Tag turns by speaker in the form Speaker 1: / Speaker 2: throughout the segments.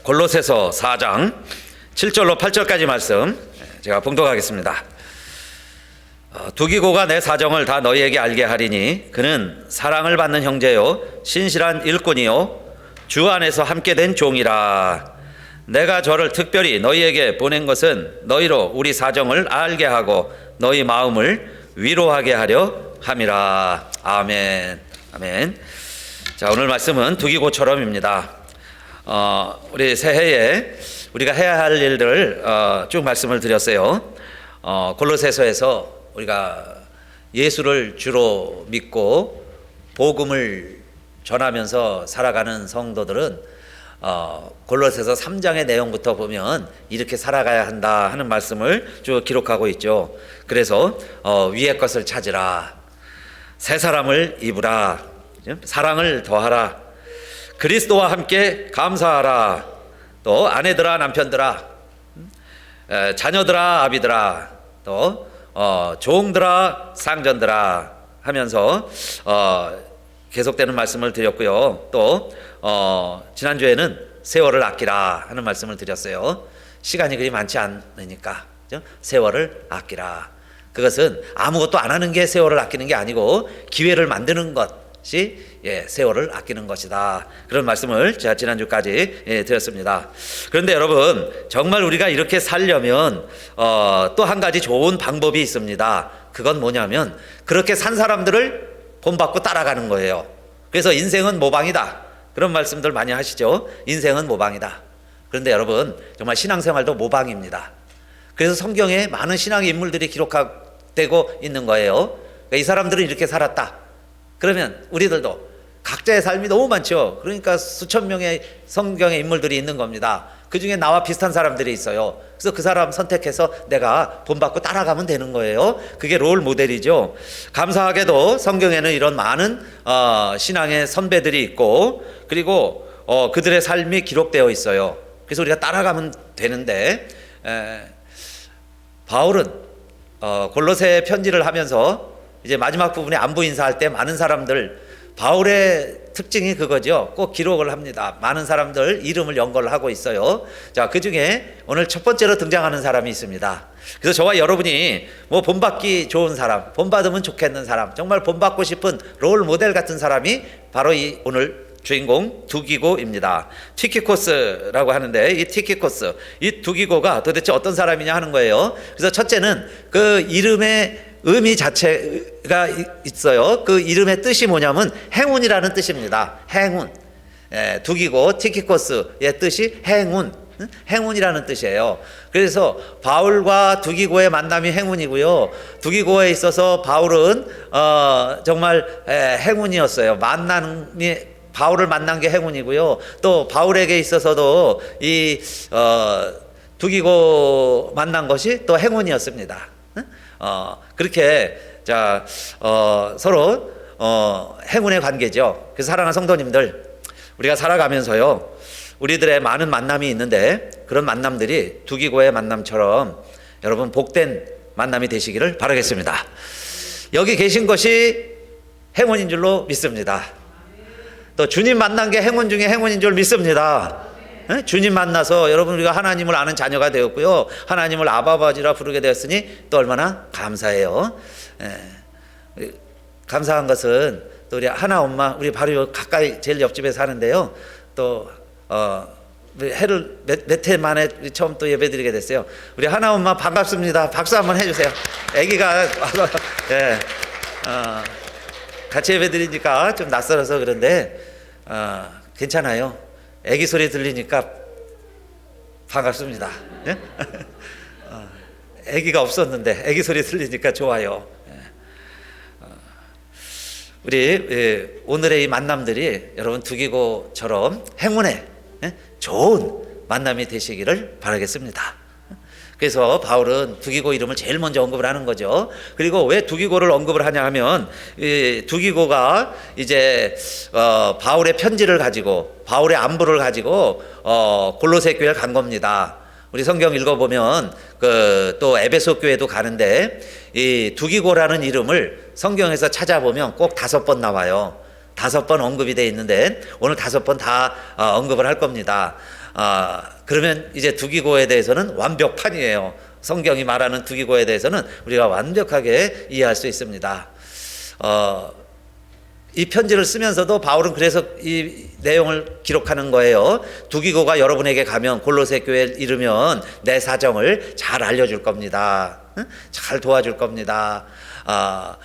Speaker 1: 골로새서 4장 7절로 8절까지 말씀 제가 봉독하겠습니다. 두기고가 내 사정을 다 너희에게 알게 하리니 그는 사랑을 받는 형제요 신실한 일꾼이요 주 안에서 함께 된 종이라. 내가 저를 특별히 너희에게 보낸 것은 너희로 우리 사정을 알게 하고 너희 마음을 위로하게 하려 함이라. 아멘. 아멘. 자, 오늘 말씀은 두기고처럼입니다. 우리 새해에 우리가 해야 할 일들 쭉 말씀을 드렸어요. 골로새서에서 우리가 예수를 주로 믿고 복음을 전하면서 살아가는 성도들은 골로새서 3장의 내용부터 보면 이렇게 살아가야 한다 하는 말씀을 쭉 기록하고 있죠. 그래서 위의 것을 찾으라, 새 사람을 입으라, 사랑을 더하라, 그리스도와 함께 감사하라, 또 아내들아 남편들아, 자녀들아 아비들아, 또 종들아 상전들아 하면서 계속되는 말씀을 드렸고요. 또 지난주에는 세월을 아끼라 하는 말씀을 드렸어요. 시간이 그리 많지 않으니까 세월을 아끼라. 그것은 아무것도 안 하는 게 세월을 아끼는 게 아니고 기회를 만드는 것이 세월을 아끼는 것이다. 그런 말씀을 제가 지난주까지 드렸습니다. 그런데 여러분, 정말 우리가 이렇게 살려면 또 한 가지 좋은 방법이 있습니다. 그건 뭐냐면 그렇게 산 사람들을 본받고 따라가는 거예요. 그래서 인생은 모방이다, 그런 말씀들 많이 하시죠. 인생은 모방이다. 그런데 여러분, 정말 신앙생활도 모방입니다. 그래서 성경에 많은 신앙의 인물들이 기록되고 있는 거예요. 그러니까 이 사람들은 이렇게 살았다. 그러면 우리들도 각자의 삶이 너무 많죠. 그러니까 수천 명의 성경의 인물들이 있는 겁니다. 그 중에 나와 비슷한 사람들이 있어요. 그래서 그 사람 선택해서 내가 본받고 따라가면 되는 거예요. 그게 롤 모델이죠. 감사하게도 성경에는 이런 많은 신앙의 선배들이 있고, 그리고 그들의 삶이 기록되어 있어요. 그래서 우리가 따라가면 되는데, 바울은 골로새 편지를 하면서 이제 마지막 부분에 안부 인사할 때 많은 사람들, 바울의 특징이 그거죠. 꼭 기록을 합니다. 많은 사람들 이름을 연결을 하고 있어요. 자, 그 중에 오늘 첫 번째로 등장하는 사람이 있습니다. 그래서 저와 여러분이 뭐 본받기 좋은 사람, 본받으면 좋겠는 사람, 정말 본받고 싶은 롤 모델 같은 사람이 바로 이 오늘 주인공 두기고입니다. 티키코스라고 하는데, 이 티키코스, 이 두기고가 도대체 어떤 사람이냐 하는 거예요. 그래서 첫째는 그 이름의 의미 자체가 있어요. 그 이름의 뜻이 뭐냐면 행운이라는 뜻입니다. 행운. 두기고 티키코스의 뜻이 행운, 행운이라는 뜻이에요. 그래서 바울과 두기고의 만남이 행운이고요. 두기고에 있어서 바울은 정말 행운이었어요. 바울을 만난 게 행운이고요. 또 바울에게 있어서도 이 두기고 만난 것이 또 행운이었습니다. 그렇게 서로 행운의 관계죠. 그래서 사랑하는 성도님들, 우리가 살아가면서요, 우리들의 많은 만남이 있는데 그런 만남들이 두기고의 만남처럼 여러분 복된 만남이 되시기를 바라겠습니다. 여기 계신 것이 행운인 줄로 믿습니다. 또 주님 만난 게 행운 중에 행운인 줄 믿습니다. 주님 만나서 여러분 우리가 하나님을 아는 자녀가 되었고요, 하나님을 아바아버지라 부르게 되었으니 또 얼마나 감사해요. 감사한 것은 또 우리 하나 엄마, 우리 바로 가까이 제일 옆집에 사는데요, 또 해를 몇 해 만에 처음 또 예배드리게 됐어요. 우리 하나 엄마 반갑습니다. 박수 한번 해주세요. 아기가 같이 예배드리니까 좀 낯설어서 그런데 괜찮아요. 애기 소리 들리니까 반갑습니다. 애기가 없었는데 애기 소리 들리니까 좋아요. 우리 오늘의 이 만남들이 여러분 두기고처럼 행운의 좋은 만남이 되시기를 바라겠습니다. 그래서 바울은 두기고 이름을 제일 먼저 언급을 하는 거죠. 그리고 왜 두기고를 언급을 하냐 하면, 두기고가 이제 바울의 편지를 가지고, 바울의 안부를 가지고 골로새 교회에 간 겁니다. 우리 성경 읽어보면 또 에베소 교회도 가는데, 이 두기고라는 이름을 성경에서 찾아보면 꼭 5번 나와요. 5번 언급이 되어 있는데 오늘 5번 다 언급을 할 겁니다. 그러면 이제 두기고에 대해서는 완벽판이에요. 성경이 말하는 두기고에 대해서는 우리가 완벽하게 이해할 수 있습니다. 이 편지를 쓰면서도 바울은 그래서 이 내용을 기록하는 거예요. 두기고가 여러분에게 가면, 골로새 교회에 이르면 내 사정을 잘 알려줄 겁니다. 잘 도와줄 겁니다.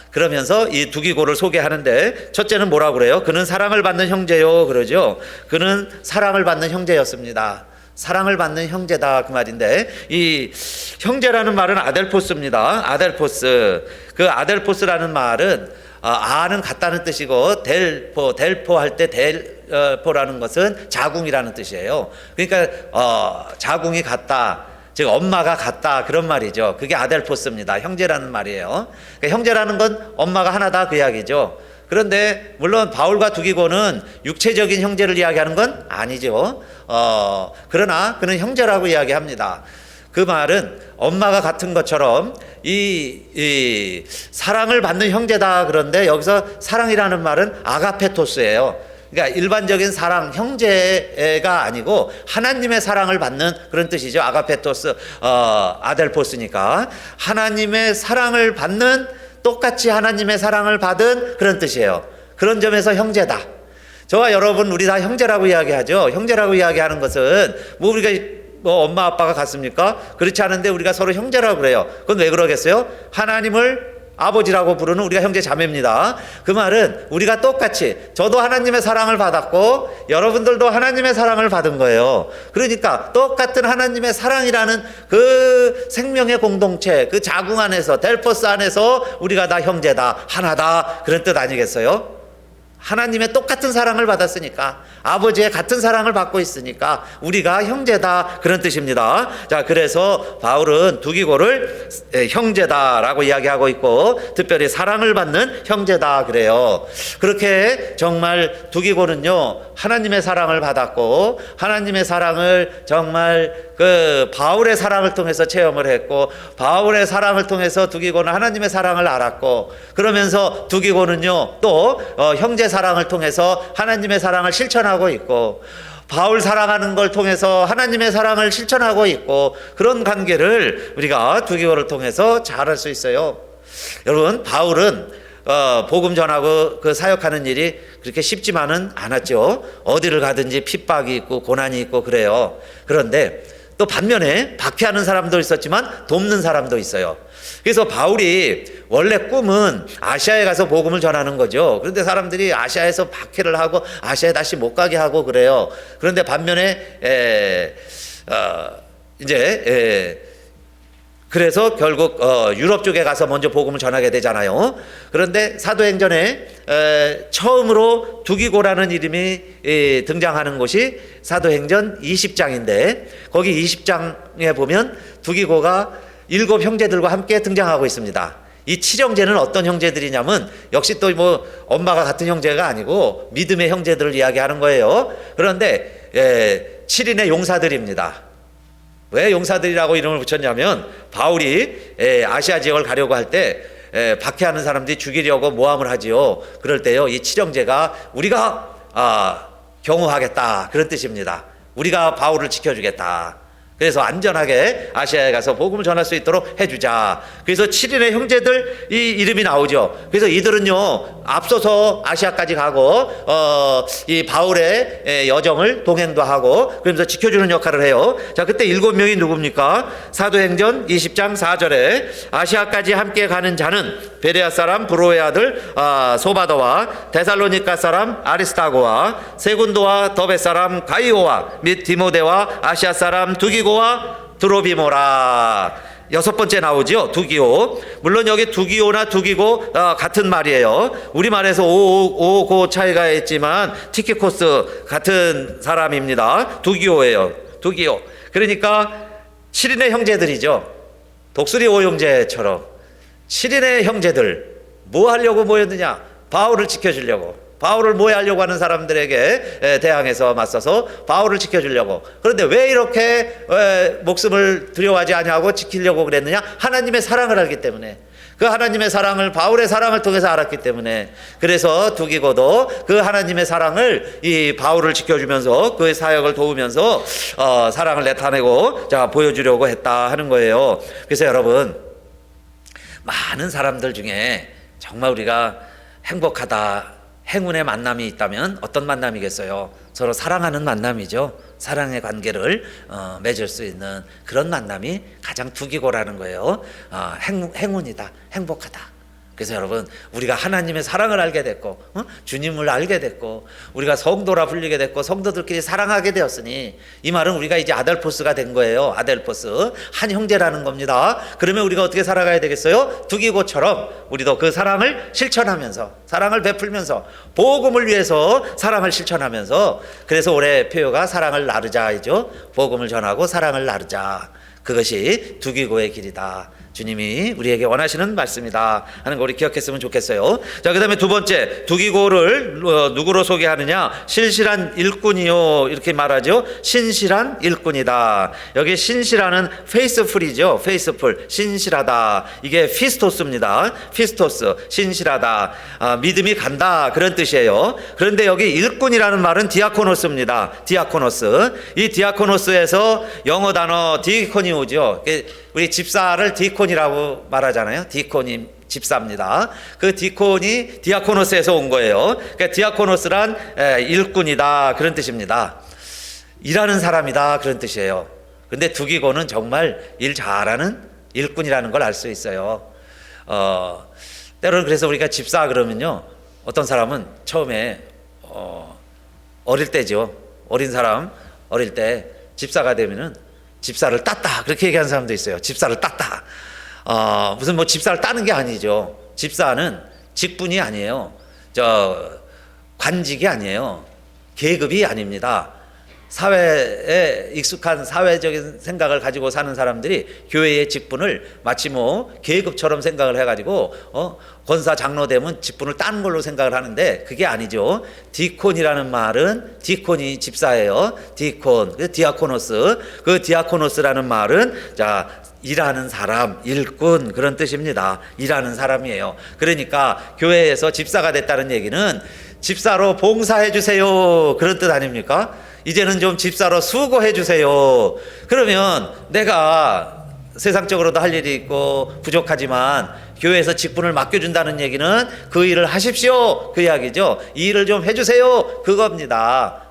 Speaker 1: 그러면서 이 두기고를 소개하는데, 첫째는 뭐라고 그래요? 그는 사랑을 받는 형제요 그러죠. 그는 사랑을 받는 형제였습니다. 사랑을 받는 형제다, 그 말인데, 이 형제라는 말은 아델포스입니다. 아델포스. 그 아델포스라는 말은 아는 같다는 뜻이고, 델포 할 때 델포라는 것은 자궁이라는 뜻이에요. 그러니까 자궁이 같다, 즉 엄마가 같다, 그런 말이죠. 그게 아델포스입니다. 형제라는 말이에요. 그러니까 형제라는 건 엄마가 하나다, 그 이야기죠. 그런데 물론 바울과 두기고는 육체적인 형제를 이야기하는 건 아니죠. 그러나 그는 형제라고 이야기합니다. 그 말은 엄마가 같은 것처럼 이 사랑을 받는 형제다. 그런데 여기서 사랑이라는 말은 아가페토스예요. 그러니까 일반적인 사랑, 형제가 아니고 하나님의 사랑을 받는 그런 뜻이죠. 아가페토스, 아델포스니까 하나님의 사랑을 받는, 똑같이 하나님의 사랑을 받은 그런 뜻이에요. 그런 점에서 형제다. 저와 여러분 우리 다 형제라고 이야기하죠. 형제라고 이야기하는 것은 우리가 엄마 아빠가 같습니까? 그렇지 않은데 우리가 서로 형제라고 그래요. 그건 왜 그러겠어요? 하나님을 아버지라고 부르는 우리가 형제 자매입니다. 그 말은 우리가 똑같이, 저도 하나님의 사랑을 받았고 여러분들도 하나님의 사랑을 받은 거예요. 그러니까 똑같은 하나님의 사랑이라는 그 생명의 공동체, 그 자궁 안에서, 델포스 안에서 우리가 다 형제다, 하나다, 그런 뜻 아니겠어요? 하나님의 똑같은 사랑을 받았으니까, 아버지의 같은 사랑을 받고 있으니까 우리가 형제다, 그런 뜻입니다. 자, 그래서 바울은 두기고를 형제다라고 이야기하고 있고, 특별히 사랑을 받는 형제다 그래요. 그렇게 정말 두기고는요, 하나님의 사랑을 받았고, 하나님의 사랑을 정말 그 바울의 사랑을 통해서 체험을 했고, 바울의 사랑을 통해서 두기고는 하나님의 사랑을 알았고, 그러면서 두기고는요 또 형제 사랑을 통해서 하나님의 사랑을 실천하고 있고, 바울 사랑하는 걸 통해서 하나님의 사랑을 실천하고 있고, 그런 관계를 우리가 두기고를 통해서 잘 알 수 있어요. 여러분, 바울은 복음 전하고 그 사역하는 일이 그렇게 쉽지만은 않았죠. 어디를 가든지 핍박이 있고 고난이 있고 그래요. 그런데 또 반면에 박해하는 사람도 있었지만 돕는 사람도 있어요. 그래서 바울이 원래 꿈은 아시아에 가서 복음을 전하는 거죠. 그런데 사람들이 아시아에서 박해를 하고 아시아에 다시 못 가게 하고 그래요. 그런데 반면에 그래서 결국 유럽 쪽에 가서 먼저 복음을 전하게 되잖아요. 그런데 사도행전에 처음으로 두기고라는 이름이 등장하는 곳이 사도행전 20장인데, 거기 20장에 보면 두기고가 7 형제들과 함께 등장하고 있습니다. 이 7형제는 어떤 형제들이냐면, 역시 또 뭐 엄마가 같은 형제가 아니고 믿음의 형제들을 이야기하는 거예요. 그런데 7인의 용사들입니다. 왜 용사들이라고 이름을 붙였냐면, 바울이 아시아 지역을 가려고 할 때 박해하는 사람들이 죽이려고 모함을 하지요. 그럴 때요, 이 7형제가 우리가 경호하겠다, 그런 뜻입니다. 우리가 바울을 지켜주겠다. 그래서 안전하게 아시아에 가서 복음을 전할 수 있도록 해주자. 그래서 7인의 형제들 이 이름이 나오죠. 그래서 이들은요 앞서서 아시아까지 가고 이 바울의 여정을 동행도 하고, 그러면서 지켜주는 역할을 해요. 자, 그때 7명이 누굽니까? 사도행전 20장 4절에 아시아까지 함께 가는 자는 베레아 사람 브로의 아들 소바더와 데살로니가 사람 아리스타고와 세군도와 더베 사람 가이오와 및 디모데와 아시아 사람 두기고와 드로비모라. 6번째 나오죠, 두기오. 물론 여기 두기오나 두기고 같은 말이에요. 우리말에서 오고 차이가 있지만 티키코스 같은 사람입니다. 두기오예요. 두기오. 그러니까 7인의 형제들이죠. 독수리 오형제처럼 7인의 형제들, 뭐 하려고 모였느냐? 바울을 지켜주려고. 바울을 모해하려고 하는 사람들에게 대항해서 맞서서 바울을 지켜주려고. 그런데 왜 이렇게 목숨을 두려워하지 아니하고 지키려고 그랬느냐? 하나님의 사랑을 알기 때문에. 그 그 하나님의 사랑을 바울의 사랑을 통해서 알았기 때문에, 그래서 두기고도 그 하나님의 사랑을 이 바울을 지켜주면서 그의 사역을 도우면서 사랑을 나타내고 보여주려고 했다 하는 거예요. 그래서 여러분, 많은 사람들 중에 정말 우리가 행복하다, 행운의 만남이 있다면 어떤 만남이겠어요? 서로 사랑하는 만남이죠. 사랑의 관계를 맺을 수 있는 그런 만남이 가장 두기고라는 거예요. 행운이다, 행복하다. 그래서 여러분, 우리가 하나님의 사랑을 알게 됐고 주님을 알게 됐고 우리가 성도라 불리게 됐고 성도들끼리 사랑하게 되었으니, 이 말은 우리가 이제 아델포스가 된 거예요. 아델포스, 한 형제라는 겁니다. 그러면 우리가 어떻게 살아가야 되겠어요? 두기고처럼 우리도 그 사랑을 실천하면서, 사랑을 베풀면서, 복음을 위해서 사랑을 실천하면서, 그래서 올해 표어가 사랑을 나누자이죠. 복음을 전하고 사랑을 나누자, 그것이 두기고의 길이다, 주님이 우리에게 원하시는 말씀이다 하는 거 우리 기억했으면 좋겠어요. 자, 그 다음에 두 번째, 두기고를 누구로 소개하느냐? 신실한 일꾼이요, 이렇게 말하죠. 신실한 일꾼이다. 여기 신실한은 페이스풀이죠. 페이스풀, 신실하다. 이게 피스토스입니다. 피스토스, 신실하다, 믿음이 간다, 그런 뜻이에요. 그런데 여기 일꾼이라는 말은 디아코노스입니다. 디아코노스. 이 디아코노스에서 영어 단어 디코니 오죠. 우리 집사를 디콘이라고 말하잖아요. 디콘이 집사입니다. 그 디콘이 디아코노스에서 온 거예요. 그러니까 디아코노스란 일꾼이다, 그런 뜻입니다. 일하는 사람이다, 그런 뜻이에요. 근데 두기고는 정말 일 잘하는 일꾼이라는 걸 알 수 있어요. 때로는 그래서 우리가 집사 그러면요, 어떤 사람은 처음에 어릴 때죠. 어린 사람, 어릴 때 집사가 되면은 집사를 땄다, 그렇게 얘기하는 사람도 있어요. 집사를 땄다. 무슨 뭐 집사를 따는 게 아니죠. 집사는 직분이 아니에요. 관직이 아니에요. 계급이 아닙니다. 사회에 익숙한 사회적인 생각을 가지고 사는 사람들이 교회의 직분을 마치 뭐 계급처럼 생각을 해가지고 권사 장로 되면 직분을 따는 걸로 생각을 하는데, 그게 아니죠. 디콘이라는 말은, 디콘이 집사예요. 디콘, 디아코노스. 그 디아코노스라는 말은 일하는 사람, 일꾼, 그런 뜻입니다. 일하는 사람이에요. 그러니까 교회에서 집사가 됐다는 얘기는 집사로 봉사해 주세요, 그런 뜻 아닙니까? 이제는 좀 집사로 수고해 주세요. 그러면 내가 세상적으로도 할 일이 있고 부족하지만 교회에서 직분을 맡겨준다는 얘기는 그 일을 하십시오, 그 이야기죠. 이 일을 좀 해주세요, 그겁니다.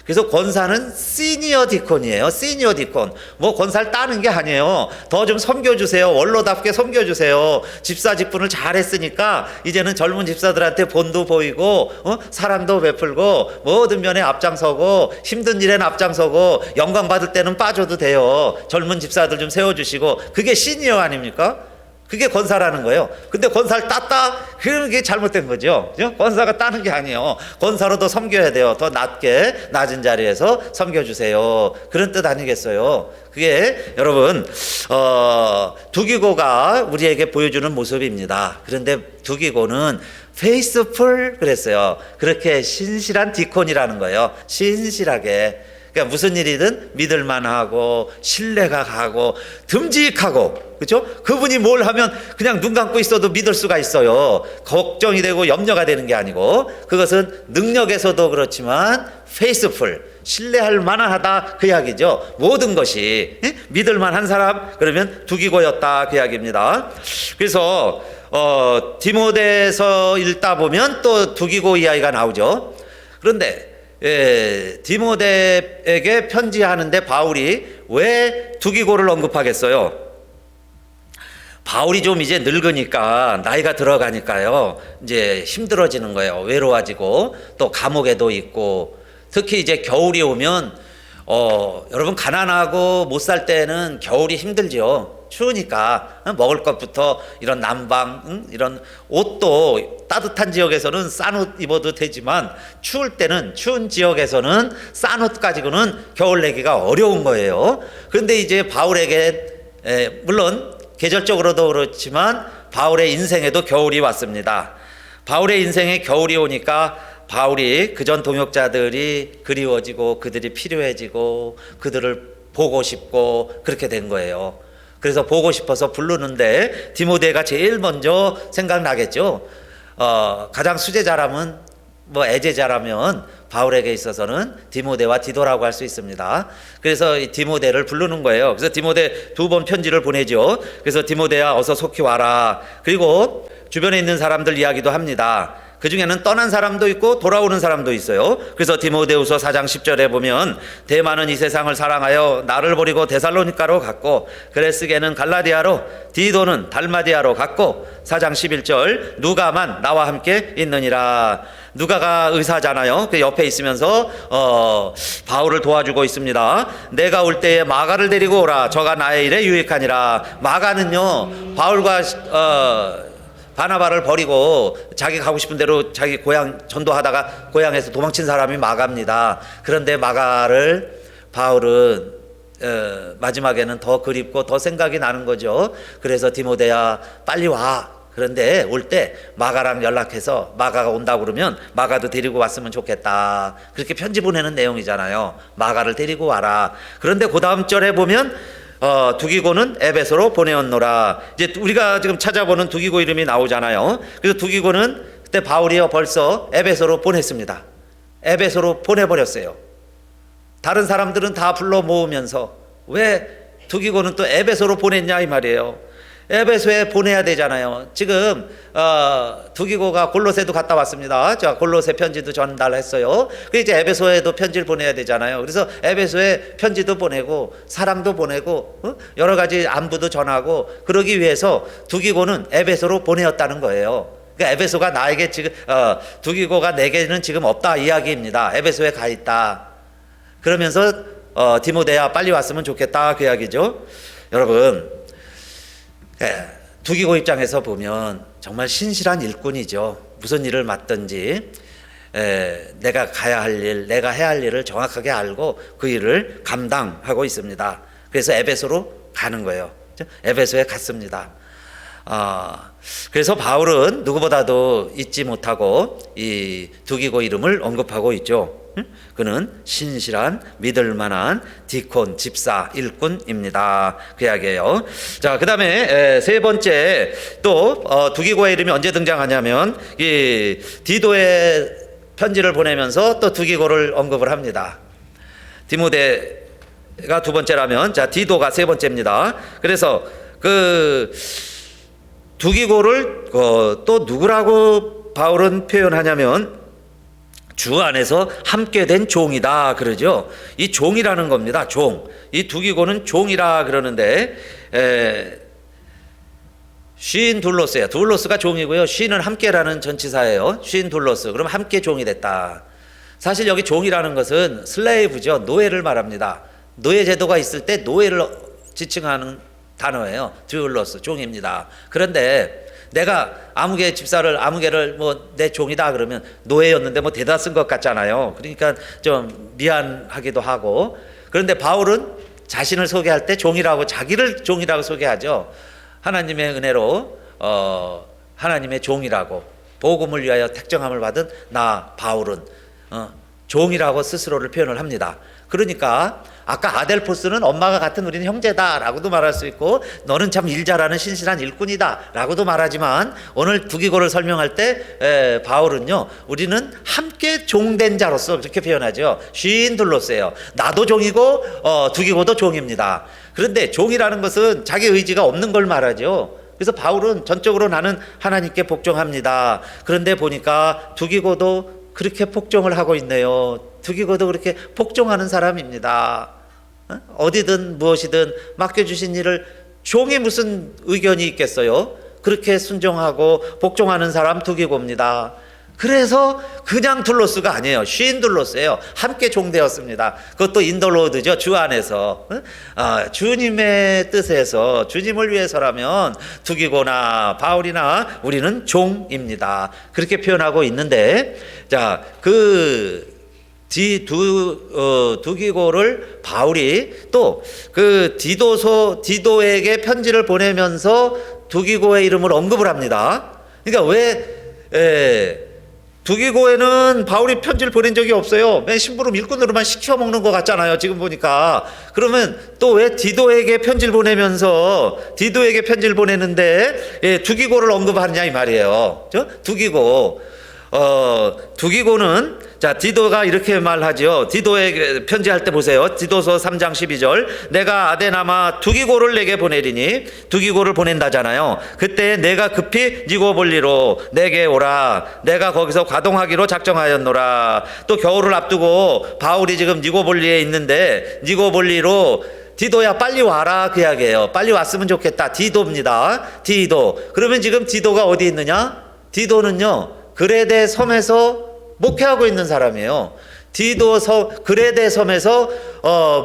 Speaker 1: 그래서 권사는 시니어 디콘이에요. 시니어 디콘. 뭐 권사를 따는 게 아니에요. 더 좀 섬겨주세요. 원로답게 섬겨주세요. 집사 직분을 잘했으니까 이제는 젊은 집사들한테 본도 보이고 사랑도 베풀고 모든 면에 앞장서고 힘든 일에는 앞장서고 영광 받을 때는 빠져도 돼요. 젊은 집사들 좀 세워주시고, 그게 시니어 아닙니까? 그게 권사라는 거예요. 근데 권사를 땄다? 그러면 그게 잘못된 거죠. 권사가 따는 게 아니에요. 권사로도 섬겨야 돼요. 더 낮게, 낮은 자리에서 섬겨주세요, 그런 뜻 아니겠어요? 그게 여러분, 두기고가 우리에게 보여주는 모습입니다. 그런데 두기고는 페이스풀 그랬어요. 그렇게 신실한 디콘이라는 거예요. 신실하게. 그러니까 무슨 일이든 믿을만하고 신뢰가 가고 듬직하고, 그렇죠? 그분이 뭘 하면 그냥 눈 감고 있어도 믿을 수가 있어요. 걱정이 되고 염려가 되는 게 아니고, 그것은 능력에서도 그렇지만 페이스풀, 신뢰할 만하다, 그 이야기죠. 모든 것이 믿을 만한 사람, 그러면 두기고였다, 그 이야기입니다. 그래서 디모데서 읽다 보면 또 두기고 이야기가 나오죠. 그런데 디모데에게 편지하는데 바울이 왜 두기고를 언급하겠어요? 바울이 좀 이제 늙으니까, 나이가 들어가니까요, 이제 힘들어지는 거예요. 외로워지고 또 감옥에도 있고, 특히 이제 겨울이 오면 여러분, 가난하고 못 살 때는 겨울이 힘들죠. 추우니까 먹을 것부터 이런 난방, 이런 옷도 따뜻한 지역에서는 싼 옷 입어도 되지만 추울 때는, 추운 지역에서는 싼 옷 가지고는 겨울 내기가 어려운 거예요. 그런데 이제 바울에게 물론 계절적으로도 그렇지만 바울의 인생에도 겨울이 왔습니다. 바울의 인생에 겨울이 오니까 바울이 그전 동역자들이 그리워지고 그들이 필요해지고 그들을 보고 싶고 그렇게 된 거예요. 그래서 보고 싶어서 부르는데 디모데가 제일 먼저 생각나겠죠. 가장 수제자라면 뭐 애제자라면 바울에게 있어서는 디모데와 디도라고 할 수 있습니다. 그래서 이 디모데를 부르는 거예요. 그래서 디모데 2번 편지를 보내죠. 그래서 디모데야 어서 속히 와라. 그리고 주변에 있는 사람들 이야기도 합니다. 그 중에는 떠난 사람도 있고 돌아오는 사람도 있어요. 그래서 디모데후서 4장 10절에 보면 대만은 이 세상을 사랑하여 나를 버리고 데살로니가로 갔고 그레스게는 갈라디아로 디도는 달마디아로 갔고 4장 11절 누가만 나와 함께 있느니라. 누가가 의사잖아요. 그 옆에 있으면서 바울을 도와주고 있습니다. 내가 올 때에 마가를 데리고 오라. 저가 나의 일에 유익하니라. 마가는요 바울과 바나바를 버리고 자기 가고 싶은 대로 자기 고향 전도하다가 고향에서 도망친 사람이 마가입니다. 그런데 마가를 바울은 마지막에는 더 그립고 더 생각이 나는 거죠. 그래서 디모데야 빨리 와. 그런데 올 때 마가랑 연락해서 마가가 온다고 그러면 마가도 데리고 왔으면 좋겠다. 그렇게 편지 보내는 내용이잖아요. 마가를 데리고 와라. 그런데 그 다음 절에 보면 두기고는 에베소로 보내었노라. 이제 우리가 지금 찾아보는 두기고 이름이 나오잖아요. 그래서 두기고는 그때 바울이요 벌써 에베소로 보냈습니다. 에베소로 보내버렸어요. 다른 사람들은 다 불러 모으면서 왜 두기고는 또 에베소로 보냈냐 이 말이에요. 에베소에 보내야 되잖아요. 지금 두기고가 골로새도 갔다 왔습니다. 자, 골로새 편지도 전달했어요. 그 이제 에베소에도 편지를 보내야 되잖아요. 그래서 에베소에 편지도 보내고 사랑도 보내고 여러 가지 안부도 전하고 그러기 위해서 두기고는 에베소로 보내었다는 거예요. 그러니까 에베소가 나에게 지금 두기고가 내게는 지금 없다 이야기입니다. 에베소에 가 있다. 그러면서 디모데야 빨리 왔으면 좋겠다 그 이야기죠. 여러분. 두기고 입장에서 보면 정말 신실한 일꾼이죠. 무슨 일을 맡든지 내가 가야 할 일, 내가 해야 할 일을 정확하게 알고 그 일을 감당하고 있습니다. 그래서 에베소로 가는 거예요. 에베소에 갔습니다. 그래서 바울은 누구보다도 잊지 못하고 이 두기고 이름을 언급하고 있죠. 그는 신실한 믿을 만한 디콘 집사 일꾼입니다. 그 이야기예요. 자, 그 다음에 세 번째 또 두기고의 이름이 언제 등장하냐면 이 디도의 편지를 보내면서 또 두기고를 언급을 합니다. 디모데가 두 번째라면 자 디도가 세 번째입니다. 그래서 그 두기고를 또 누구라고 바울은 표현하냐면 주 안에서 함께 된 종이다 그러죠. 이 종이라는 겁니다. 종. 이 두기고는 종이라 그러는데 쉰 둘로스예요. 둘로스가 종이고요. 쉰은 함께라는 전치사예요. 쉰 둘로스. 그럼 함께 종이 됐다. 사실 여기 종이라는 것은 슬레이브죠. 노예를 말합니다. 노예 제도가 있을 때 노예를 지칭하는 단어예요. 둘로스 종입니다. 그런데 내가 아무개 집사를 아무개를 뭐 내 종이다 그러면 노예였는데 뭐 대다 쓴 것 같잖아요. 그러니까 좀 미안하기도 하고. 그런데 바울은 자신을 소개할 때 종이라고 자기를 종이라고 소개하죠. 하나님의 은혜로 하나님의 종이라고 복음을 위하여 택정함을 받은 나 바울은 종이라고 스스로를 표현을 합니다. 그러니까 아까 아델포스는 엄마가 같은 우리는 형제다라고도 말할 수 있고 너는 참 일 잘하는 신실한 일꾼이다라고도 말하지만 오늘 두기고를 설명할 때 바울은요 우리는 함께 종된 자로서 그렇게 표현하죠. 쉰 둘로스예요. 나도 종이고 두기고도 종입니다. 그런데 종이라는 것은 자기 의지가 없는 걸 말하죠. 그래서 바울은 전적으로 나는 하나님께 복종합니다. 그런데 보니까 두기고도 그렇게 복종을 하고 있네요. 두기고도 그렇게 복종하는 사람입니다. 어디든 무엇이든 맡겨주신 일을 종이 무슨 의견이 있겠어요? 그렇게 순종하고 복종하는 사람 두기고입니다. 그래서 그냥 둘로스가 아니에요. 쉰 둘로스예요. 함께 종되었습니다. 그것도 인더로드죠. 주 안에서. 주님의 뜻에서 주님을 위해서라면 두기고나 바울이나 우리는 종입니다. 그렇게 표현하고 있는데 자, 두기고를 바울이 또 그 디도에게 편지를 보내면서 두기고의 이름을 언급을 합니다. 그러니까 왜 두기고에는 바울이 편지를 보낸 적이 없어요. 맨 심부름 일꾼으로만 시켜 먹는 것 같잖아요, 지금 보니까. 그러면 또 왜 디도에게 편지를 보내면서 디도에게 편지를 보내는데 두기고를 언급하느냐 이 말이에요. 두기고는 자, 디도가 이렇게 말하죠. 디도에게 편지할 때 보세요. 디도서 3장 12절. 내가 아데나마 두기고를 내게 보내리니, 두기고를 보낸다잖아요. 그때 내가 급히 니고볼리로 내게 오라. 내가 거기서 가동하기로 작정하였노라. 또 겨울을 앞두고 바울이 지금 니고볼리에 있는데 니고볼리로 디도야 빨리 와라 그 이야기예요. 빨리 왔으면 좋겠다. 디도입니다. 디도. 그러면 지금 디도가 어디 있느냐? 디도는요, 그레데 섬에서 목회하고 있는 사람이에요. 그레데 섬에서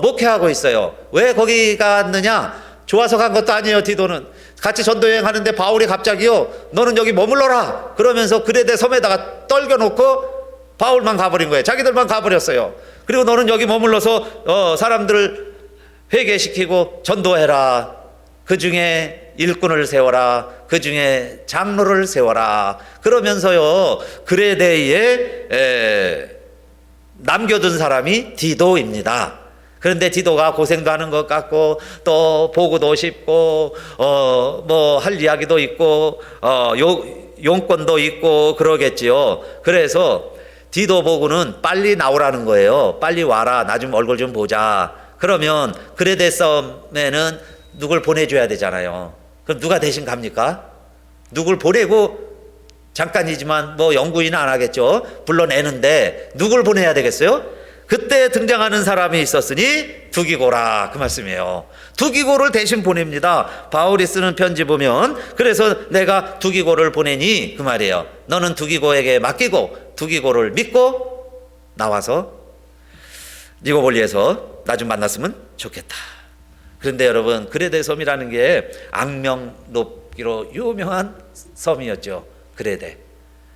Speaker 1: 목회하고 있어요. 왜 거기 갔느냐? 좋아서 간 것도 아니에요. 디도는 같이 전도여행 하는데 바울이 갑자기요, 너는 여기 머물러라 그러면서 그레데 섬에다가 떨겨놓고 바울만 가버린 거예요. 자기들만 가버렸어요. 그리고 너는 여기 머물러서 사람들을 회개시키고 전도해라. 그 중에 일꾼을 세워라. 그 중에 장로를 세워라. 그러면서요, 그레데에 남겨둔 사람이 디도입니다. 그런데 디도가 고생도 하는 것 같고, 또 보고도 싶고, 뭐 할 이야기도 있고, 용건도 있고 그러겠지요. 그래서 디도 보고는 빨리 나오라는 거예요. 빨리 와라. 나 좀 얼굴 좀 보자. 그러면 그레데 섬에는 누굴 보내줘야 되잖아요. 그럼 누가 대신 갑니까? 누굴 보내고, 잠깐이지만 뭐 연구인은 안 하겠죠. 불러내는데 누굴 보내야 되겠어요? 그때 등장하는 사람이 있었으니 두기고라 그 말씀이에요. 두기고를 대신 보냅니다. 바울이 쓰는 편지 보면, 그래서 내가 두기고를 보내니 그 말이에요. 너는 두기고에게 맡기고 두기고를 믿고 나와서 니고볼리에서 나 좀 만났으면 좋겠다. 그런데 여러분, 그레데 섬이라는 게 악명 높기로 유명한 섬이었죠. 그레데.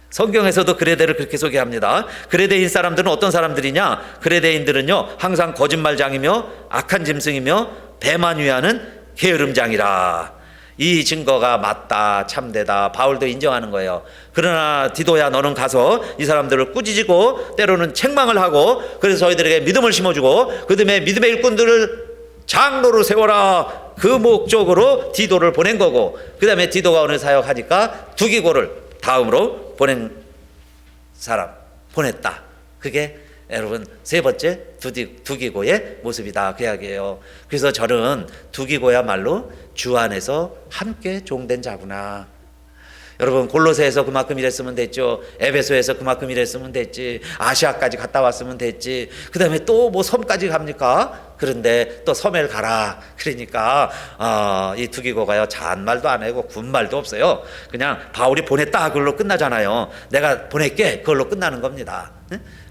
Speaker 1: 성경에서도 그레데를 그렇게 소개합니다. 그레데인 사람들은 어떤 사람들이냐? 그레데인들은요, 항상 거짓말장이며 악한 짐승이며 배만 위하는 게으름장이라. 이 증거가 맞다, 참되다. 바울도 인정하는 거예요. 그러나 디도야, 너는 가서 이 사람들을 꾸짖고 때로는 책망을 하고, 그래서 저희들에게 믿음을 심어주고, 그 다음에 믿음의 일꾼들을 장로로 세워라. 그 목적으로 디도를 보낸 거고, 그 다음에 디도가 오늘 사역하니까 두기고를 다음으로 보냈다. 그게 여러분 세 번째 두기고의 모습이다 그 이야기예요. 그래서 저는 두기고야말로 주 안에서 함께 종된 자구나. 여러분, 골로새에서 그만큼 일했으면 됐죠. 에베소에서 그만큼 일했으면 됐지. 아시아까지 갔다 왔으면 됐지. 그 다음에 또 뭐 섬까지 갑니까? 그런데 또 섬에 가라. 그러니까 이 두기고가요, 잔말도 안 하고 군말도 없어요. 그냥 바울이 보냈다 그걸로 끝나잖아요. 내가 보낼게 그걸로 끝나는 겁니다.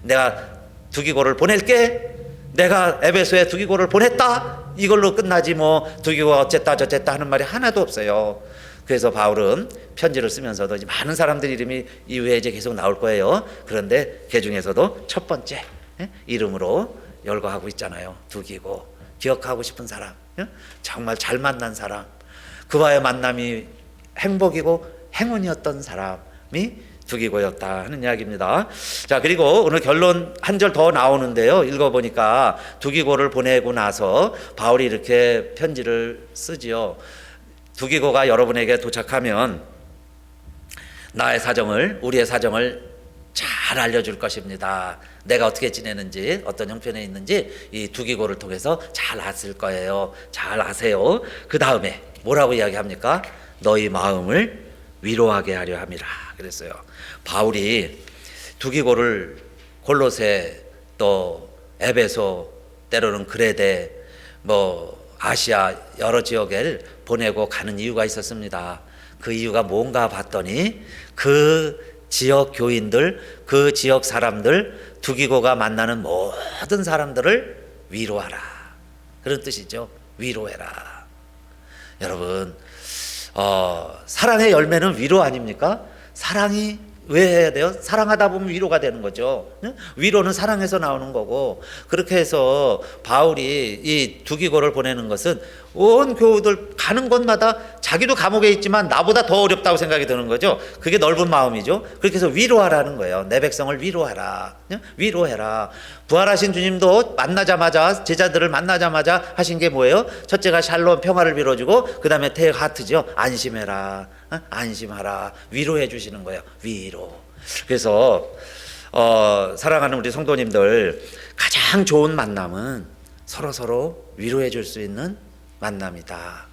Speaker 1: 내가 두기고를 보낼게, 내가 에베소에 두기고를 보냈다 이걸로 끝나지, 뭐 두기고가 어쨌다 저쨌다 하는 말이 하나도 없어요. 그래서 바울은 편지를 쓰면서도 많은 사람들 이름이 이후에 이제 계속 나올 거예요. 그런데 그 중에서도 첫 번째 이름으로 열거하고 있잖아요. 두기고. 기억하고 싶은 사람, 정말 잘 만난 사람, 그와의 만남이 행복이고 행운이었던 사람이 두기고였다 하는 이야기입니다. 자, 그리고 오늘 결론 한 절 더 나오는데요. 읽어보니까 두기고를 보내고 나서 바울이 이렇게 편지를 쓰지요. 두기고가 여러분에게 도착하면 우리의 사정을 잘 알려줄 것입니다. 내가 어떻게 지내는지, 어떤 형편에 있는지 이 두기고를 통해서 잘 아실 거예요. 잘 아세요. 그 다음에 뭐라고 이야기합니까? 너희 마음을 위로하게 하려 함이라 그랬어요. 바울이 두기고를 골로새, 또 에베소, 때로는 그레데, 뭐 아시아 여러 지역을 보내고 가는 이유가 있었습니다. 그 이유가 뭔가 봤더니 그 지역 교인들, 그 지역 사람들, 두기고가 만나는 모든 사람들을 위로하라. 그런 뜻이죠. 위로해라. 여러분, 사랑의 열매는 위로 아닙니까? 사랑이 왜 해야 돼요? 사랑하다 보면 위로가 되는 거죠. 위로는 사랑에서 나오는 거고, 그렇게 해서 바울이 이 두기고를 보내는 것은 온 교우들 가는 곳마다 자기도 감옥에 있지만 나보다 더 어렵다고 생각이 드는 거죠. 그게 넓은 마음이죠. 그렇게 해서 위로하라는 거예요. 내 백성을 위로하라. 위로해라. 부활하신 주님도 만나자마자, 제자들을 만나자마자 하신 게 뭐예요? 첫째가 샬롬, 평화를 빌어주고, 그 다음에 테일 하트죠. 안심해라. 안심하라. 위로해 주시는 거예요. 위로. 그래서 사랑하는 우리 성도님들, 가장 좋은 만남은 서로 위로해 줄 수 있는 만남이다.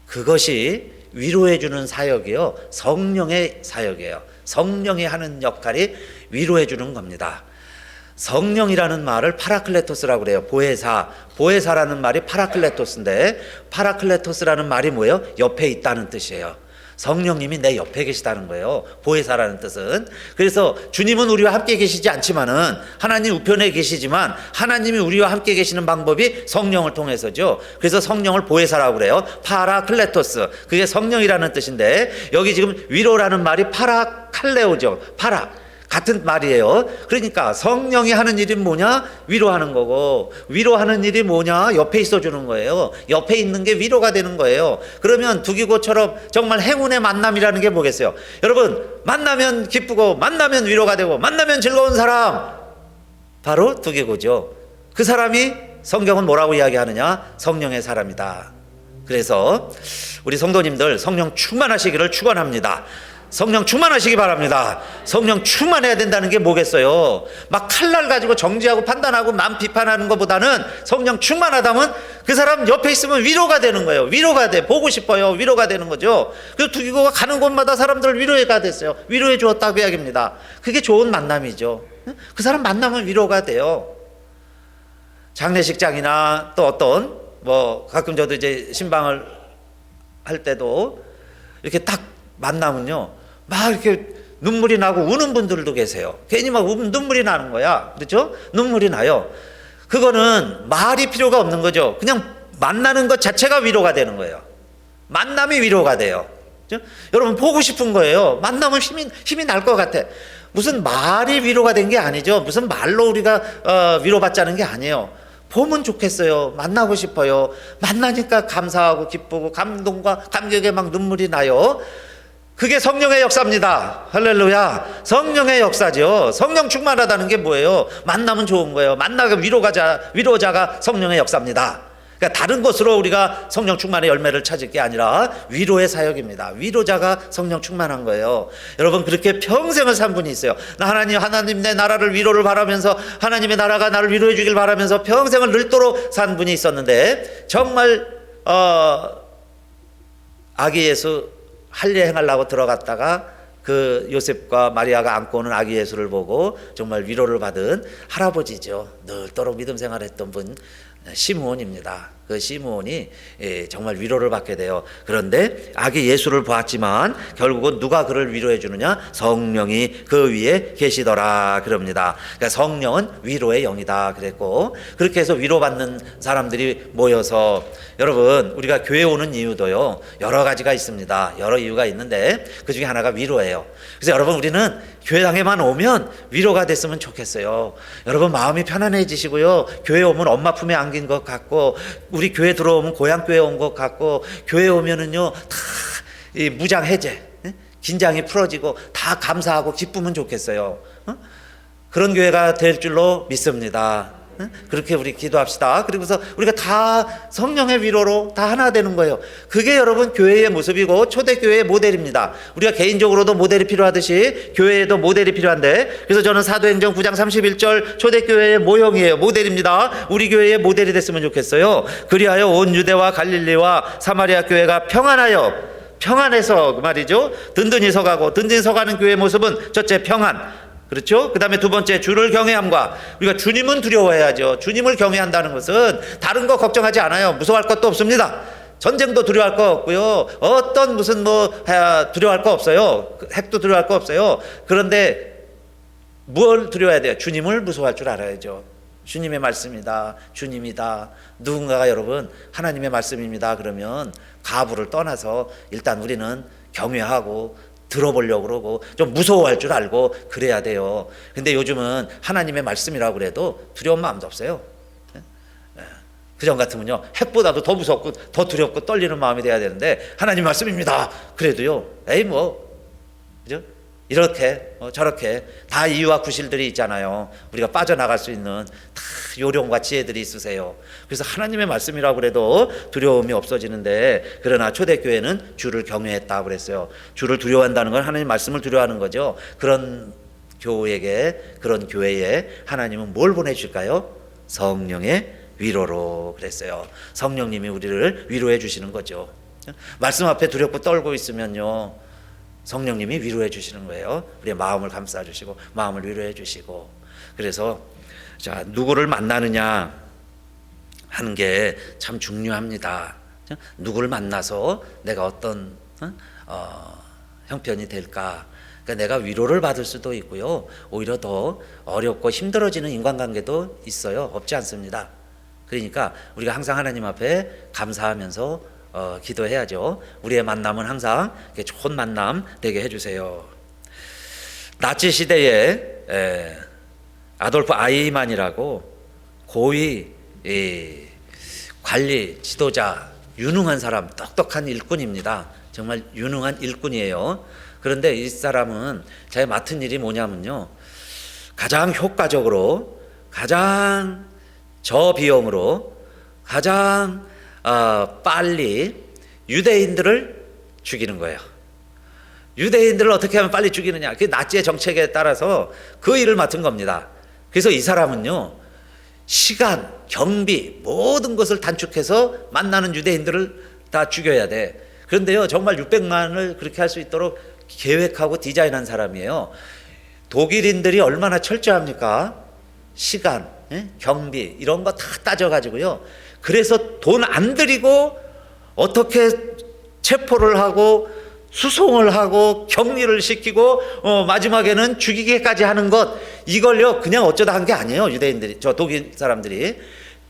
Speaker 1: 그것이 위로해 주는 사역이요, 성령의 사역이에요. 성령이 하는 역할이 위로해 주는 겁니다. 성령이라는 말을 파라클레토스라고 그래요. 보혜사라는 말이 파라클레토스인데, 파라클레토스라는 말이 뭐예요? 옆에 있다는 뜻이에요. 성령님이 내 옆에 계시다는 거예요. 보혜사라는 뜻은. 그래서 주님은 우리와 함께 계시지 않지만은, 하나님 우편에 계시지만 하나님이 우리와 함께 계시는 방법이 성령을 통해서죠. 그래서 성령을 보혜사라고 그래요. 파라클레토스. 그게 성령이라는 뜻인데, 여기 지금 위로라는 말이 파라칼레오죠. 같은 말이에요. 그러니까 성령이 하는 일이 뭐냐? 위로하는 거고, 위로하는 일이 뭐냐? 옆에 있어주는 거예요. 옆에 있는 게 위로가 되는 거예요. 그러면 두기고처럼 정말 행운의 만남이라는 게 뭐겠어요? 여러분, 만나면 기쁘고, 만나면 위로가 되고, 만나면 즐거운 사람, 바로 두기고죠. 그 사람이 성경은 뭐라고 이야기하느냐? 성령의 사람이다. 그래서 우리 성도님들 성령 충만하시기를 축원합니다. 성령 충만하시기 바랍니다. 성령 충만해야 된다는 게 뭐겠어요? 막 칼날 가지고 정죄하고 판단하고 남 비판하는 것보다는 성령 충만하다면 그 사람 옆에 있으면 위로가 되는 거예요. 위로가 돼. 보고 싶어요. 위로가 되는 거죠. 그래서 두기고가 가는 곳마다 사람들을 위로해가 됐어요. 위로해 주었다고 이야기합니다. 그게 좋은 만남이죠. 그 사람 만나면 위로가 돼요. 장례식장이나 또 어떤 가끔 저도 이제 신방을 할 때도 이렇게 딱 만나면요, 막 이렇게 눈물이 나고 우는 분들도 계세요. 괜히 막 눈물이 나는 거야. 그렇죠? 눈물이 나요. 그거는 말이 필요가 없는 거죠. 그냥 만나는 것 자체가 위로가 되는 거예요. 만남이 위로가 돼요. 그렇죠? 여러분, 보고 싶은 거예요. 만나면 힘이 날 것 같아. 무슨 말이 위로가 된 게 아니죠. 무슨 말로 우리가 위로받자는 게 아니에요. 보면 좋겠어요. 만나고 싶어요. 만나니까 감사하고 기쁘고 감동과 감격에 막 눈물이 나요. 그게 성령의 역사입니다. 할렐루야. 성령의 역사죠. 성령 충만하다는 게 뭐예요? 만나면 좋은 거예요. 만나가 위로자가 성령의 역사입니다. 그러니까 다른 것으로 우리가 성령 충만의 열매를 찾을 게 아니라 위로의 사역입니다. 위로자가 성령 충만한 거예요. 여러분, 그렇게 평생을 산 분이 있어요. 하나님 내 나라를 위로를 바라면서, 하나님의 나라가 나를 위로해 주길 바라면서 평생을 늙도록 산 분이 있었는데, 정말 아기 예수 할례 행하려고 들어갔다가 그 요셉과 마리아가 안고 오는 아기 예수를 보고 정말 위로를 받은 할아버지죠. 늘도록 믿음 생활했던 분, 시므온입니다. 그 시므온이 정말 위로를 받게 돼요. 그런데 아기 예수를 보았지만 결국은 누가 그를 위로해 주느냐? 성령이 그 위에 계시더라 그럽니다. 그러니까 성령은 위로의 영이다 그랬고, 그렇게 해서 위로받는 사람들이 모여서, 여러분, 우리가 교회 오는 이유도요, 여러 가지가 있습니다. 여러 이유가 있는데 그 중에 하나가 위로예요. 그래서 여러분, 우리는 교회당에만 오면 위로가 됐으면 좋겠어요. 여러분, 마음이 편안해지시고요, 교회 오면 엄마 품에 안긴 것 같고, 우리 교회 들어오면 고향교회 온 것 같고, 교회 오면은요 다 이 무장 해제, 긴장이 풀어지고 다 감사하고 기쁘면 좋겠어요. 그런 교회가 될 줄로 믿습니다. 그렇게 우리 기도합시다. 그리고서 우리가 다 성령의 위로로 다 하나 되는 거예요. 그게 여러분 교회의 모습이고 초대교회의 모델입니다. 우리가 개인적으로도 모델이 필요하듯이 교회에도 모델이 필요한데, 그래서 저는 사도행전 9장 31절 초대교회의 모형이에요. 모델입니다. 우리 교회의 모델이 됐으면 좋겠어요. 그리하여 온 유대와 갈릴리와 사마리아 교회가 평안해서 그 말이죠, 든든히 서가고, 든든히 서가는 교회의 모습은 첫째 평안, 그렇죠? 그 다음에 두 번째 주를 경외함과, 우리가 주님은 두려워해야죠. 주님을 경외한다는 것은 다른 거 걱정하지 않아요. 무서워할 것도 없습니다. 전쟁도 두려워할 거 없고요, 어떤 무슨 두려워할 거 없어요. 핵도 두려워할 거 없어요. 그런데 뭘 두려워해야 돼요? 주님을 무서워할 줄 알아야죠. 주님의 말씀이다, 주님이다. 누군가가 여러분 하나님의 말씀입니다 그러면 가부를 떠나서 일단 우리는 경외하고 들어보려고 그러고 좀 무서워할 줄 알고 그래야 돼요. 근데 요즘은 하나님의 말씀이라고 그래도 두려운 마음도 없어요. 그전 같으면요 핵보다도 더 무섭고 더 두렵고 떨리는 마음이 돼야 되는데 하나님 말씀입니다. 그래도요 에이 뭐 그죠? 이렇게 저렇게 다 이유와 구실들이 있잖아요. 우리가 빠져나갈 수 있는 다 요령과 지혜들이 있으세요. 그래서 하나님의 말씀이라고 그래도 두려움이 없어지는데, 그러나 초대교회는 주를 경외했다 그랬어요. 주를 두려워한다는 건 하나님 말씀을 두려워하는 거죠. 그런 교회에게, 그런 교회에 하나님은 뭘 보내줄까요? 성령의 위로로 그랬어요. 성령님이 우리를 위로해 주시는 거죠. 말씀 앞에 두렵고 떨고 있으면요 성령님이 위로해 주시는 거예요. 우리의 마음을 감싸 주시고 마음을 위로해 주시고. 그래서 자, 누구를 만나느냐 하는 게 참 중요합니다. 누구를 만나서 내가 어떤 형편이 될까. 그러니까 내가 위로를 받을 수도 있고요, 오히려 더 어렵고 힘들어지는 인간관계도 있어요. 없지 않습니다. 그러니까 우리가 항상 하나님 앞에 감사하면서 기도해야죠. 우리의 만남은 항상 좋은 만남 되게 해주세요. 나치 시대에 아돌프 아이히만이라고 고위 관리 지도자, 유능한 사람, 똑똑한 일꾼입니다. 정말 유능한 일꾼이에요. 그런데 이 사람은 자기 맡은 일이 뭐냐면요, 가장 효과적으로, 가장 저비용으로, 가장 빨리 유대인들을 죽이는 거예요. 유대인들을 어떻게 하면 빨리 죽이느냐, 그게 나치의 정책에 따라서 그 일을 맡은 겁니다. 그래서 이 사람은요 시간, 경비, 모든 것을 단축해서 만나는 유대인들을 다 죽여야 돼. 그런데요 정말 600만을 그렇게 할 수 있도록 계획하고 디자인한 사람이에요. 독일인들이 얼마나 철저합니까? 시간, 경비 이런 거 다 따져가지고요, 그래서 돈 안 들이고 어떻게 체포를 하고 수송을 하고 격리를 시키고 마지막에는 죽이기까지 하는 것, 이걸요 그냥 어쩌다 한 게 아니에요. 유대인들이, 저 독일 사람들이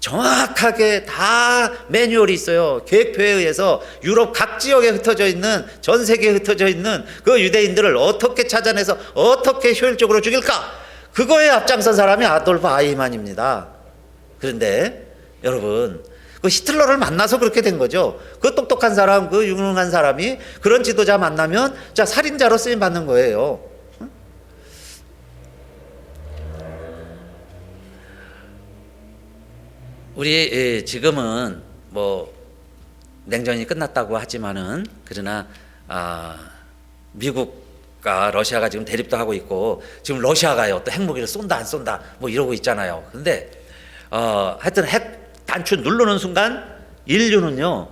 Speaker 1: 정확하게 다 매뉴얼이 있어요. 계획표에 의해서 유럽 각 지역에 흩어져 있는, 전 세계에 흩어져 있는 그 유대인들을 어떻게 찾아내서 어떻게 효율적으로 죽일까, 그거에 앞장선 사람이 아돌프 아이히만입니다. 그런데 여러분, 그 히틀러를 만나서 그렇게 된 거죠. 그 똑똑한 사람, 그 유능한 사람이 그런 지도자 만나면 자 살인자로 쓰임 받는 거예요. 우리 지금은 뭐 냉전이 끝났다고 하지만은, 그러나 미국과 러시아가 지금 대립도 하고 있고, 지금 러시아가요 또 핵무기를 쏜다 안 쏜다 뭐 이러고 있잖아요. 근데 하여튼 핵 단추 누르는 순간 인류는요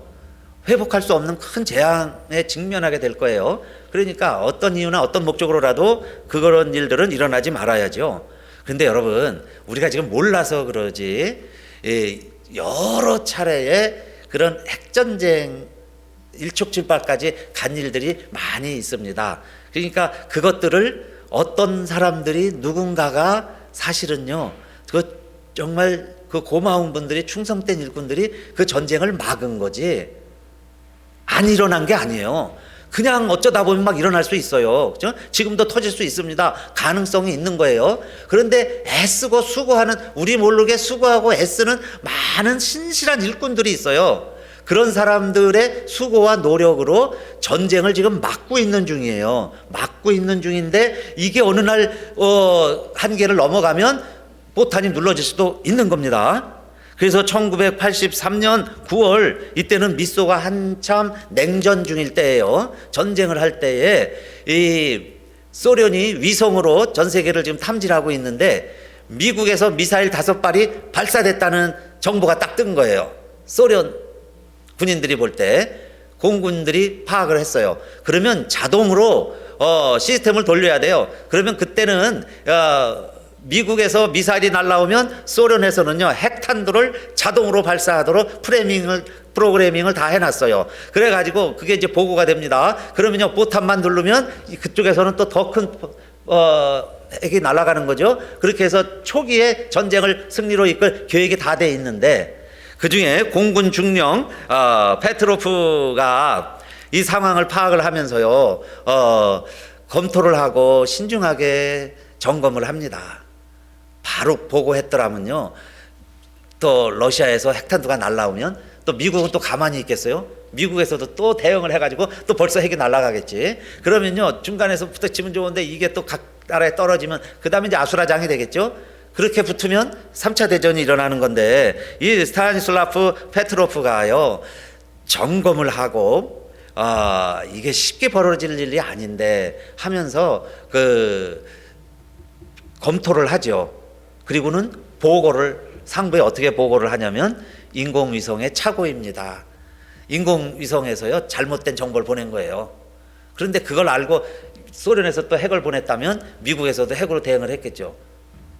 Speaker 1: 회복할 수 없는 큰 재앙에 직면하게 될 거예요. 그러니까 어떤 이유나 어떤 목적으로라도 그런 일들은 일어나지 말아야죠. 그런데 여러분, 우리가 지금 몰라서 그러지 여러 차례의 그런 핵전쟁 일촉즉발까지 간 일들이 많이 있습니다. 그러니까 그것들을 어떤 사람들이, 누군가가 사실은요 그 정말 그 고마운 분들이, 충성된 일꾼들이 그 전쟁을 막은 거지 안 일어난 게 아니에요. 그냥 어쩌다 보면 막 일어날 수 있어요. 그죠? 지금도 터질 수 있습니다. 가능성이 있는 거예요. 그런데 애쓰고 수고하는, 우리 모르게 수고하고 애쓰는 많은 신실한 일꾼들이 있어요. 그런 사람들의 수고와 노력으로 전쟁을 지금 막고 있는 중이에요. 막고 있는 중인데 이게 어느 날 한계를 넘어가면 포탄이 눌러질 수도 있는 겁니다. 그래서 1983년 9월, 이때는 미소가 한참 냉전 중일 때예요. 전쟁을 할 때에 이 소련이 위성으로 전 세계를 지금 탐지하고 있는데 미국에서 미사일 5발이 발사됐다는 정보가 딱 뜬 거예요. 소련 군인들이 볼 때 공군들이 파악을 했어요. 그러면 자동으로 시스템을 돌려야 돼요. 그러면 그때는 미국에서 미사일이 날라오면 소련에서는요 핵탄두를 자동으로 발사하도록 프로그래밍을 다 해놨어요. 그래가지고 그게 이제 보고가 됩니다. 그러면요 보탄만 누르면 그쪽에서는 또 더 큰 핵이 날아가는 거죠. 그렇게 해서 초기에 전쟁을 승리로 이끌 계획이 다 돼 있는데, 그 중에 공군 중령 페트로프가 이 상황을 파악을 하면서요 검토를 하고 신중하게 점검을 합니다. 바로 보고했더라면요 또 러시아에서 핵탄두가 날라오면 또 미국은 또 가만히 있겠어요? 미국에서도 또 대응을 해가지고 또 벌써 핵이 날아가겠지. 그러면요 중간에서 붙어치면 좋은데 이게 또 각 나라에 떨어지면 그 다음에 이제 아수라장이 되겠죠. 그렇게 붙으면 3차 대전이 일어나는 건데 이 스타니슬라프 페트로프가요 점검을 하고 이게 쉽게 벌어질 일이 아닌데 하면서 그 검토를 하죠. 그리고는 보고를 상부에 어떻게 보고를 하냐면 인공위성의 착오입니다. 인공위성에서요 잘못된 정보를 보낸 거예요. 그런데 그걸 알고 소련에서 또 핵을 보냈다면 미국에서도 핵으로 대응을 했겠죠.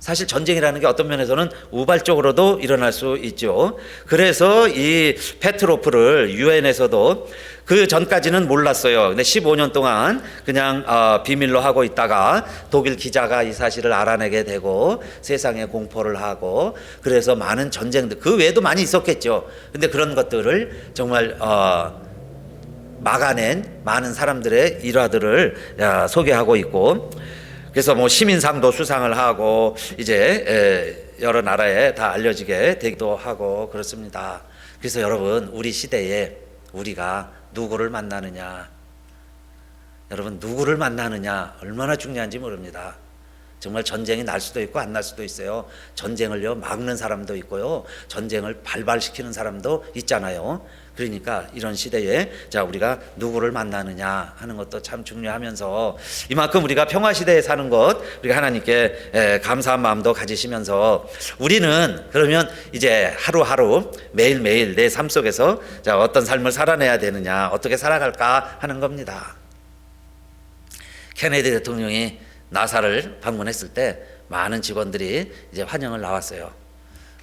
Speaker 1: 사실 전쟁이라는 게 어떤 면에서는 우발적으로도 일어날 수 있죠. 그래서 이 페트로프를 유엔에서도 그 전까지는 몰랐어요. 근데 15년 동안 그냥 비밀로 하고 있다가 독일 기자가 이 사실을 알아내게 되고 세상에 공포를 하고 그래서 많은 전쟁들 그 외에도 많이 있었겠죠. 근데 그런 것들을 정말 막아낸 많은 사람들의 일화들을 소개하고 있고 그래서 뭐 시민상도 수상을 하고 이제 여러 나라에 다 알려지게 되기도 하고 그렇습니다. 그래서 여러분 우리 시대에 우리가 누구를 만나느냐 여러분 누구를 만나느냐 얼마나 중요한지 모릅니다. 정말 전쟁이 날 수도 있고 안 날 수도 있어요. 전쟁을요 막는 사람도 있고요 전쟁을 발발시키는 사람도 있잖아요. 그러니까 이런 시대에 자 우리가 누구를 만나느냐 하는 것도 참 중요하면서 이만큼 우리가 평화 시대에 사는 것 우리가 하나님께 감사한 마음도 가지시면서 우리는 그러면 이제 하루하루 매일매일 내 삶 속에서 자 어떤 삶을 살아내야 되느냐 어떻게 살아갈까 하는 겁니다. 케네디 대통령이 나사를 방문했을 때 많은 직원들이 이제 환영을 나왔어요.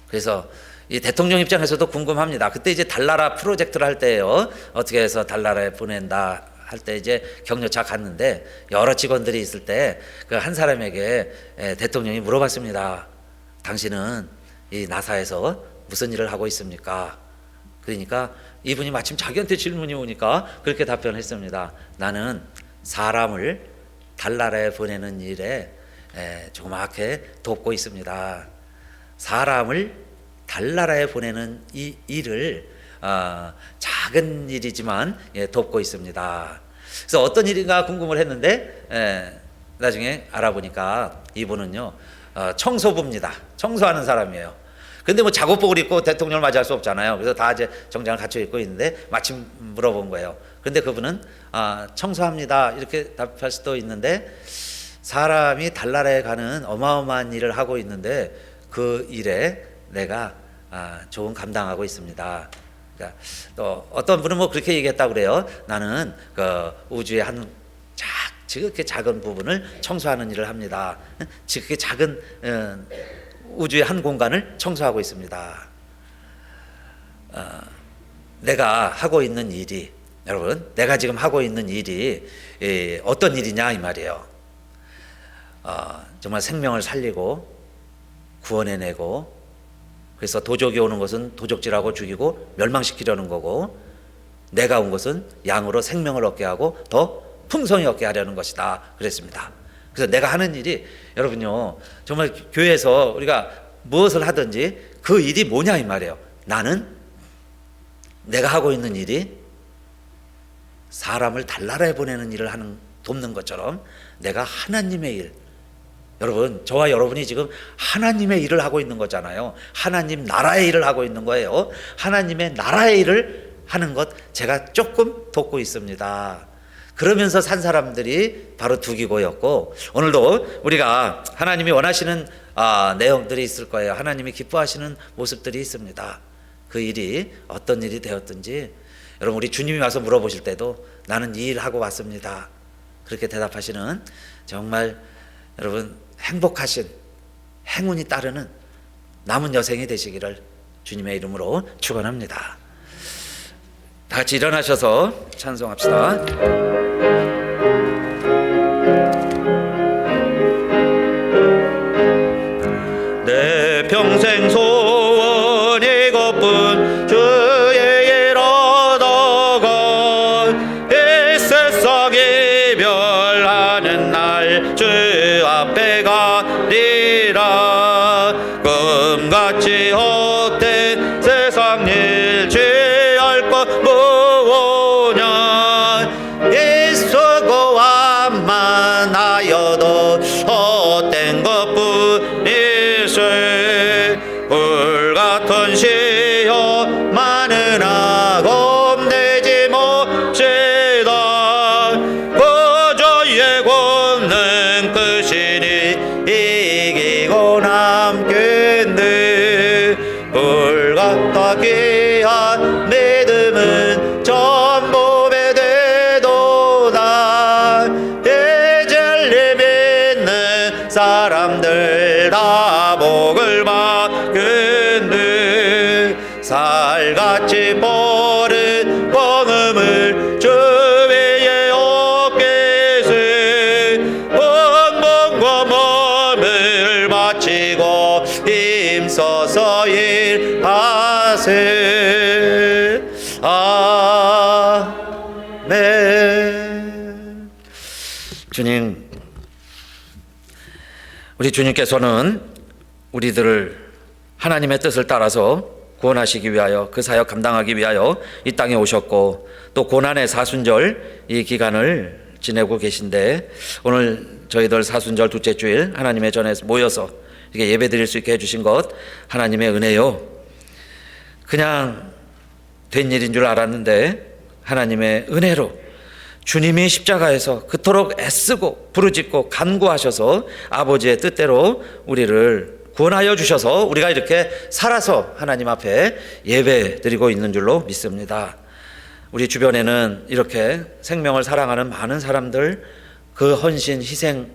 Speaker 1: 그래서 이 대통령 입장에서도 궁금합니다. 그때 이제 달나라 프로젝트를 할 때예요. 어떻게 해서 달나라에 보낸다 할 때 이제 격려차 갔는데 여러 직원들이 있을 때 그 한 사람에게 대통령이 물어봤습니다. 당신은 이 나사에서 무슨 일을 하고 있습니까? 그러니까 이분이 마침 자기한테 질문이 오니까 그렇게 답변했습니다. 나는 사람을 달나라에 보내는 일에 조그맣게 돕고 있습니다. 사람을 달나라에 보내는 이 일을 작은 일이지만 돕고 있습니다. 그래서 어떤 일인가 궁금을 했는데 나중에 알아보니까 이분은요 청소부입니다. 청소하는 사람이에요. 근데 뭐 작업복을 입고 대통령을 맞이할 수 없잖아요. 그래서 다 이제 정장을 갖춰 입고 있는데 마침 물어본 거예요. 근데 그분은 청소합니다 이렇게 답할 수도 있는데 사람이 달나라에 가는 어마어마한 일을 하고 있는데 그 일에 내가 좋은 감당하고 있습니다. 그러니까 또 어떤 분은 뭐 그렇게 얘기했다고 그래요. 나는 그 우주의 한 지극히 작은 부분을 청소하는 일을 합니다. 지극히 작은 우주의 한 공간을 청소하고 있습니다. 내가 하고 있는 일이 여러분 내가 지금 하고 있는 일이 어떤 일이냐 이 말이에요. 정말 생명을 살리고 구원해내고 그래서 도적이 오는 것은 도적질하고 죽이고 멸망시키려는 거고 내가 온 것은 양으로 생명을 얻게 하고 더 풍성히 얻게 하려는 것이다 그랬습니다. 그래서 내가 하는 일이 여러분요 정말 교회에서 우리가 무엇을 하든지 그 일이 뭐냐 이 말이에요. 나는 내가 하고 있는 일이 사람을 달나라에 보내는 일을 돕는 것처럼 내가 하나님의 일 여러분 저와 여러분이 지금 하나님의 일을 하고 있는 거잖아요. 하나님 나라의 일을 하고 있는 거예요. 하나님의 나라의 일을 하는 것 제가 조금 돕고 있습니다. 그러면서 산 사람들이 바로 두기고였고 오늘도 우리가 하나님이 원하시는 내용들이 있을 거예요. 하나님이 기뻐하시는 모습들이 있습니다. 그 일이 어떤 일이 되었든지 여러분 우리 주님이 와서 물어보실 때도 나는 이 일 하고 왔습니다. 그렇게 대답하시는 정말 여러분 행복하신 행운이 따르는 남은 여생이 되시기를 주님의 이름으로 축원합니다. 다 같이 일어나셔서 찬송합시다. 내 평생 소원 이것뿐 주의 일 얻어가 이 세상 이별하는 날 주 앞에 가리라. 금같이 헛된 버릇 범음을 주 위에 없게세 온 몸과 마음을 바치고 힘써서 일하세. 아멘. 주님, 우리 주님께서는 우리들을 하나님의 뜻을 따라서 구원하시기 위하여 그 사역 감당하기 위하여 이 땅에 오셨고 또 고난의 사순절 이 기간을 지내고 계신데 오늘 저희들 사순절 둘째 주일 하나님의 전에 모여서 이렇게 예배 드릴 수 있게 해주신 것 하나님의 은혜요. 그냥 된 일인 줄 알았는데 하나님의 은혜로 주님이 십자가에서 그토록 애쓰고 부르짖고 간구하셔서 아버지의 뜻대로 우리를 구원하여 주셔서 우리가 이렇게 살아서 하나님 앞에 예배 드리고 있는 줄로 믿습니다. 우리 주변에는 이렇게 생명을 사랑하는 많은 사람들, 그 헌신, 희생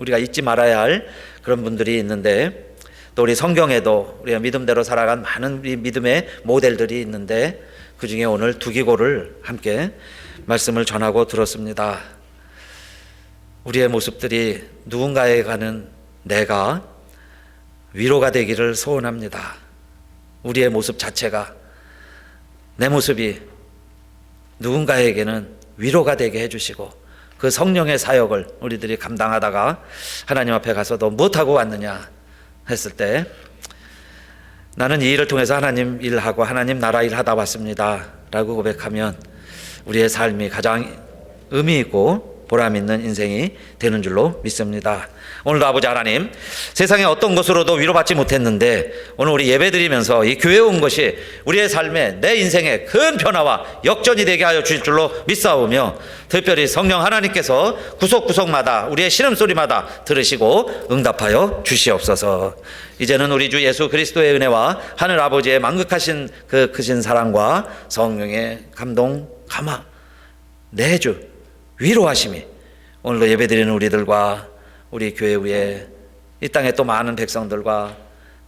Speaker 1: 우리가 잊지 말아야 할 그런 분들이 있는데 또 우리 성경에도 우리가 믿음대로 살아간 많은 우리 믿음의 모델들이 있는데 그 중에 오늘 두기고를 함께 말씀을 전하고 들었습니다. 우리의 모습들이 누군가에 가는 내가 위로가 되기를 소원합니다. 우리의 모습 자체가 내 모습이 누군가에게는 위로가 되게 해주시고 그 성령의 사역을 우리들이 감당하다가 하나님 앞에 가서 너 무엇하고 왔느냐 했을 때 나는 이 일을 통해서 하나님 일하고 하나님 나라 일하다 왔습니다 라고 고백하면 우리의 삶이 가장 의미 있고 보람 있는 인생이 되는 줄로 믿습니다. 오늘도 아버지 하나님, 세상의 어떤 것으로도 위로받지 못했는데 오늘 우리 예배드리면서 이 교회에 온 것이 우리의 삶에 내 인생에 큰 변화와 역전이 되게 하여 주실 줄로 믿사오며 특별히 성령 하나님께서 구석구석마다 우리의 신음소리마다 들으시고 응답하여 주시옵소서. 이제는 우리 주 예수 그리스도의 은혜와 하늘 아버지의 만극하신 그 크신 사랑과 성령의 감동 감화 내주 위로하심이 오늘도 예배드리는 우리들과 우리 교회 위에 이 땅에 또 많은 백성들과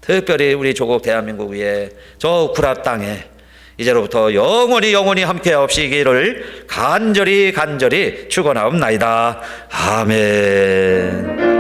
Speaker 1: 특별히 우리 조국 대한민국 위에 저 우크라 땅에 이제로부터 영원히 함께 하옵시기를 간절히 축원하옵나이다. 아멘.